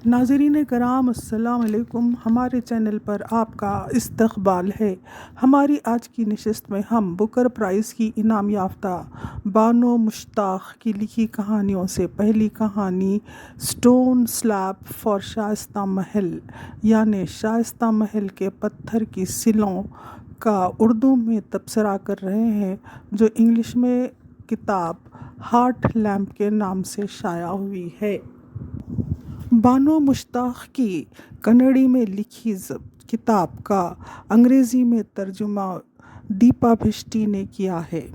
ناظرین کرام السلام علیکم۔ ہمارے چینل پر آپ کا استقبال ہے۔ ہماری آج کی نشست میں ہم بکر پرائز کی انعام یافتہ بانو مشتاق کی لکھی کہانیوں سے پہلی کہانی سٹون سلیب فار شائستہ محل یعنی شائستہ محل کے پتھر کی سلوں کا اردو میں تبصرہ کر رہے ہیں، جو انگلش میں کتاب ہارٹ لیمپ کے نام سے شائع ہوئی ہے۔ بانو مشتاق کی کنڑی میں لکھی کتاب کا انگریزی میں ترجمہ دیپا بھشٹی نے کیا ہے۔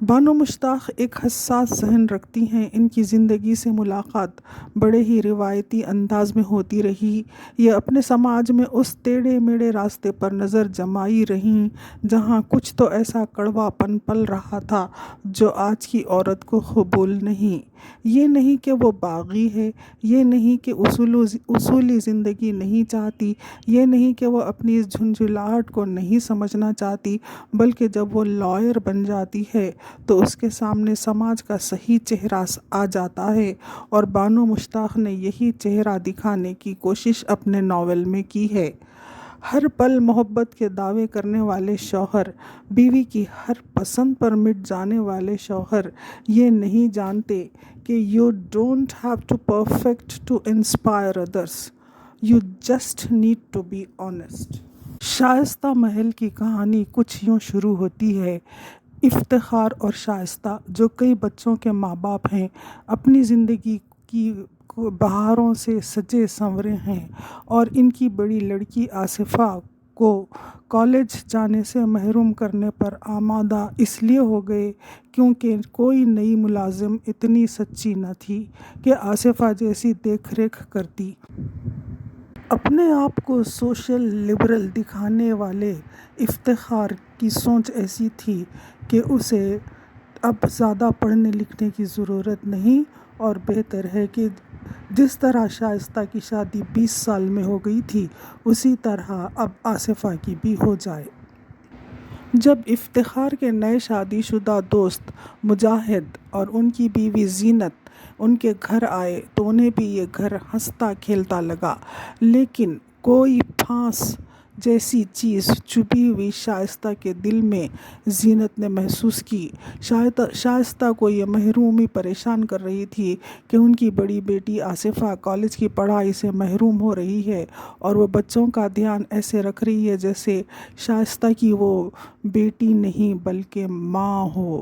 بانو مشتاق ایک حساس ذہن رکھتی ہیں۔ ان کی زندگی سے ملاقات بڑے ہی روایتی انداز میں ہوتی رہی۔ یہ اپنے سماج میں اس ٹیڑھے میڑھے راستے پر نظر جمائی رہیں جہاں کچھ تو ایسا کڑوا پن پل رہا تھا جو آج کی عورت کو قبول نہیں۔ یہ نہیں کہ وہ باغی ہے، یہ نہیں کہ اصولی زندگی نہیں چاہتی، یہ نہیں کہ وہ اپنی اس جھنجھلاہٹ کو نہیں سمجھنا چاہتی، بلکہ جب وہ لائر بن جاتی ہے تو اس کے سامنے سماج کا صحیح چہرہ آ جاتا ہے، اور بانو مشتاق نے یہی چہرہ دکھانے کی کوشش اپنے ناول میں کی ہے۔ ہر پل محبت کے دعوے کرنے والے شوہر، بیوی کی ہر پسند پر مٹ جانے والے شوہر، یہ نہیں جانتے کہ you don't have to perfect to inspire others. You just need to be honest. شائستہ محل کی کہانی کچھ یوں شروع ہوتی ہے۔ افتخار اور شائستہ، جو کئی بچوں کے ماں باپ ہیں، اپنی زندگی کی بہاروں سے سجے سنورے ہیں، اور ان کی بڑی لڑکی آصفہ کو کالج جانے سے محروم کرنے پر آمادہ اس لیے ہو گئے کیونکہ کوئی نئی ملازم اتنی سچی نہ تھی کہ آصفہ جیسی دیکھ ریکھ کرتی۔ اپنے آپ کو سوشل لبرل دکھانے والے افتخار کی سوچ ایسی تھی کہ اسے اب زیادہ پڑھنے لکھنے کی ضرورت نہیں، اور بہتر ہے کہ جس طرح شائستہ کی شادی 20 سال میں ہو گئی تھی اسی طرح اب آصفہ کی بھی ہو جائے۔ جب افتخار کے نئے شادی شدہ دوست مجاہد اور ان کی بیوی زینت ان کے گھر آئے تو انہیں بھی یہ گھر ہنستا کھیلتا لگا، لیکن کوئی پھانس جیسی چیز چبھی ہوئی شائستہ کے دل میں زینت نے محسوس کی۔ شائستہ کو یہ محرومی پریشان کر رہی تھی کہ ان کی بڑی بیٹی آصفہ کالج کی پڑھائی سے محروم ہو رہی ہے، اور وہ بچوں کا دھیان ایسے رکھ رہی ہے جیسے شائستہ کی وہ بیٹی نہیں بلکہ ماں ہو۔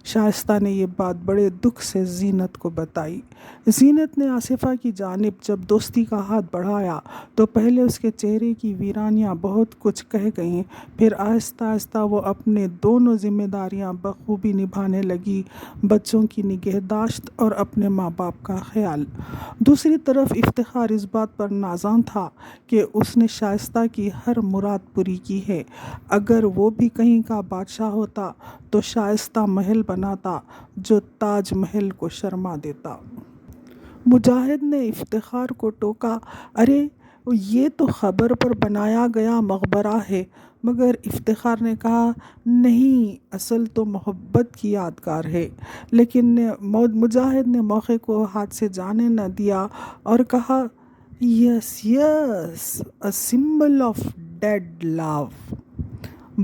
شائستہ نے یہ بات بڑے دکھ سے زینت کو بتائی۔ زینت نے آصفہ کی جانب جب دوستی کا ہاتھ بڑھایا تو پہلے اس کے چہرے کی ویرانیاں بہت کچھ کہہ گئیں، پھر آہستہ آہستہ وہ اپنے دونوں ذمہ داریاں بخوبی نبھانے لگی، بچوں کی نگہداشت اور اپنے ماں باپ کا خیال۔ دوسری طرف افتخار اس بات پر نازاں تھا کہ اس نے شائستہ کی ہر مراد پوری کی ہے۔ اگر وہ بھی کہیں کا بادشاہ ہوتا تو شائستہ محل بناتا جو تاج محل کو شرما دیتا۔ مجاہد نے افتخار کو ٹوکا، ارے یہ تو خبر پر بنایا گیا مقبرہ ہے، مگر افتخار نے کہا نہیں، اصل تو محبت کی یادگار ہے۔ لیکن مجاہد نے موقع کو ہاتھ سے جانے نہ دیا اور کہا یس یس، اے سمبل آف ڈیڈ لو۔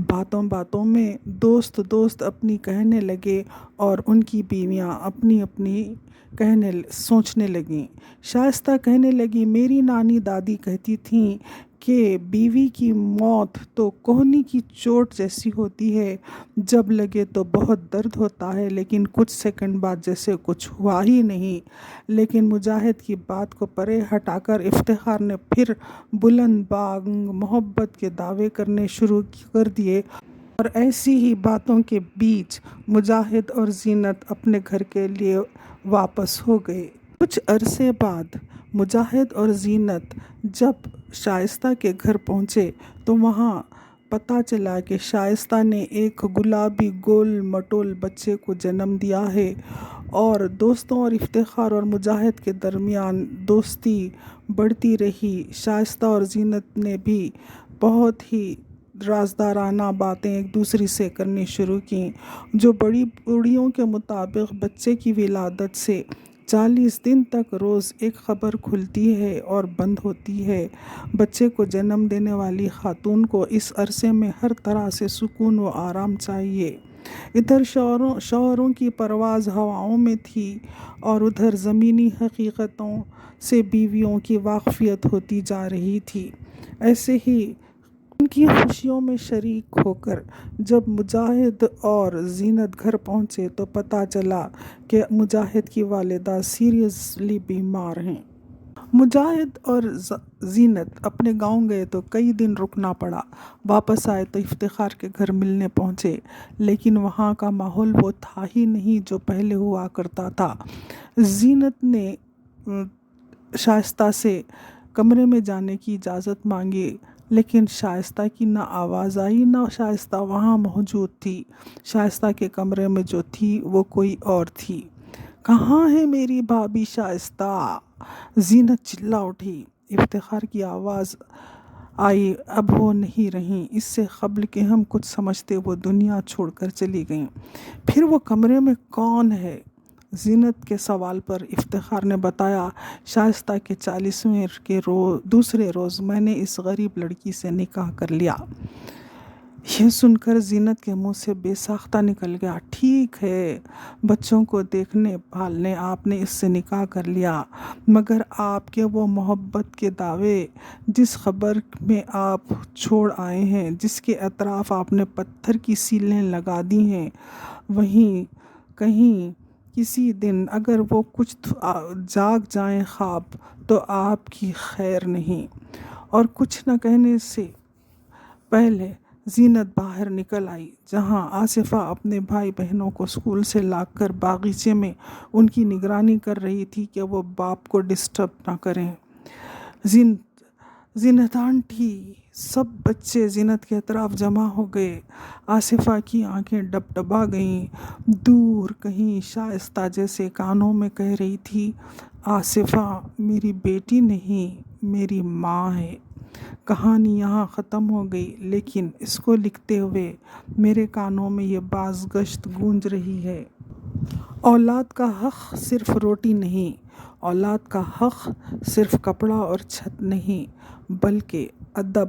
باتوں باتوں میں دوست اپنی کہنے لگے اور ان کی بیویاں اپنی سوچنے لگیں۔ شائستہ کہنے لگی میری نانی دادی کہتی تھیں کہ بیوی کی موت تو کوہنی کی چوٹ جیسی ہوتی ہے، جب لگے تو بہت درد ہوتا ہے لیکن کچھ سیکنڈ بعد جیسے کچھ ہوا ہی نہیں۔ لیکن مجاہد کی بات کو پرے ہٹا کر افتخار نے پھر بلند بانگ محبت کے دعوے کرنے شروع کر دیے، اور ایسی ہی باتوں کے بیچ مجاہد اور زینت اپنے گھر کے لیے واپس ہو گئے۔ کچھ عرصے بعد مجاہد اور زینت جب شائستہ کے گھر پہنچے تو وہاں پتہ چلا کہ شائستہ نے ایک گلابی گول مٹول بچے کو جنم دیا ہے، اور دوستوں اور افتخار اور مجاہد کے درمیان دوستی بڑھتی رہی۔ شائستہ اور زینت نے بھی بہت ہی رازدارانہ باتیں ایک دوسری سے کرنی شروع کیں، جو بڑی بوڑھیوں کے مطابق بچے کی ولادت سے 40 دن تک روز ایک خبر کھلتی ہے اور بند ہوتی ہے۔ بچے کو جنم دینے والی خاتون کو اس عرصے میں ہر طرح سے سکون و آرام چاہیے۔ ادھر شوہروں کی پرواز ہواؤں میں تھی اور ادھر زمینی حقیقتوں سے بیویوں کی واقفیت ہوتی جا رہی تھی۔ ایسے ہی ان کی خوشیوں میں شریک ہو کر جب مجاہد اور زینت گھر پہنچے تو پتہ چلا کہ مجاہد کی والدہ سیریسلی بیمار ہیں۔ مجاہد اور زینت اپنے گاؤں گئے تو کئی دن رکنا پڑا۔ واپس آئے تو افتخار کے گھر ملنے پہنچے، لیکن وہاں کا ماحول وہ تھا ہی نہیں جو پہلے ہوا کرتا تھا۔ زینت نے شائستہ سے کمرے میں جانے کی اجازت مانگی، لیکن شائستہ کی نہ آواز آئی نہ شائستہ وہاں موجود تھی۔ شائستہ کے کمرے میں جو تھی وہ کوئی اور تھی۔ کہاں ہے میری بھابھی شائستہ؟ زینت چلا اٹھی۔ افتخار کی آواز آئی، اب وہ نہیں رہیں۔ اس سے قبل کہ ہم کچھ سمجھتے وہ دنیا چھوڑ کر چلی گئیں۔ پھر وہ کمرے میں کون ہے؟ زینت کے سوال پر افتخار نے بتایا، شائستہ کے 40ویں کے دوسرے روز میں نے اس غریب لڑکی سے نکاح کر لیا۔ یہ سن کر زینت کے منہ سے بے ساختہ نکل گیا، ٹھیک ہے، بچوں کو دیکھنے بھالنے آپ نے اس سے نکاح کر لیا، مگر آپ کے وہ محبت کے دعوے، جس خبر میں آپ چھوڑ آئے ہیں، جس کے اطراف آپ نے پتھر کی سیلیں لگا دی ہیں، وہیں کہیں کسی دن اگر وہ کچھ جاگ جائیں خواب تو آپ کی خیر نہیں۔ اور کچھ نہ کہنے سے پہلے زینت باہر نکل آئی، جہاں آصفہ اپنے بھائی بہنوں کو اسکول سے لا کر باغیچے میں ان کی نگرانی کر رہی تھی کہ وہ باپ کو ڈسٹرب نہ کریں۔ زینت آنٹی، سب بچے زینت کے اطراف جمع ہو گئے۔ آصفہ کی آنکھیں ڈبڈبا گئیں۔ دور کہیں شائستہ جیسے کانوں میں کہہ رہی تھی، آصفہ میری بیٹی نہیں، میری ماں ہے۔ کہانی یہاں ختم ہو گئی، لیکن اس کو لکھتے ہوئے میرے کانوں میں یہ بازگشت گونج رہی ہے۔ اولاد کا حق صرف روٹی نہیں، اولاد کا حق صرف کپڑا اور چھت نہیں، بلکہ ادب،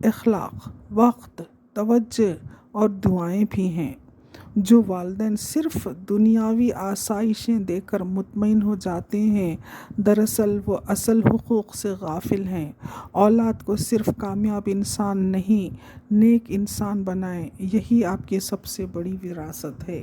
اخلاق، وقت، توجہ اور دعائیں بھی ہیں۔ جو والدین صرف دنیاوی آسائشیں دے کر مطمئن ہو جاتے ہیں، دراصل وہ اصل حقوق سے غافل ہیں۔ اولاد کو صرف کامیاب انسان نہیں، نیک انسان بنائیں، یہی آپ کی سب سے بڑی وراثت ہے۔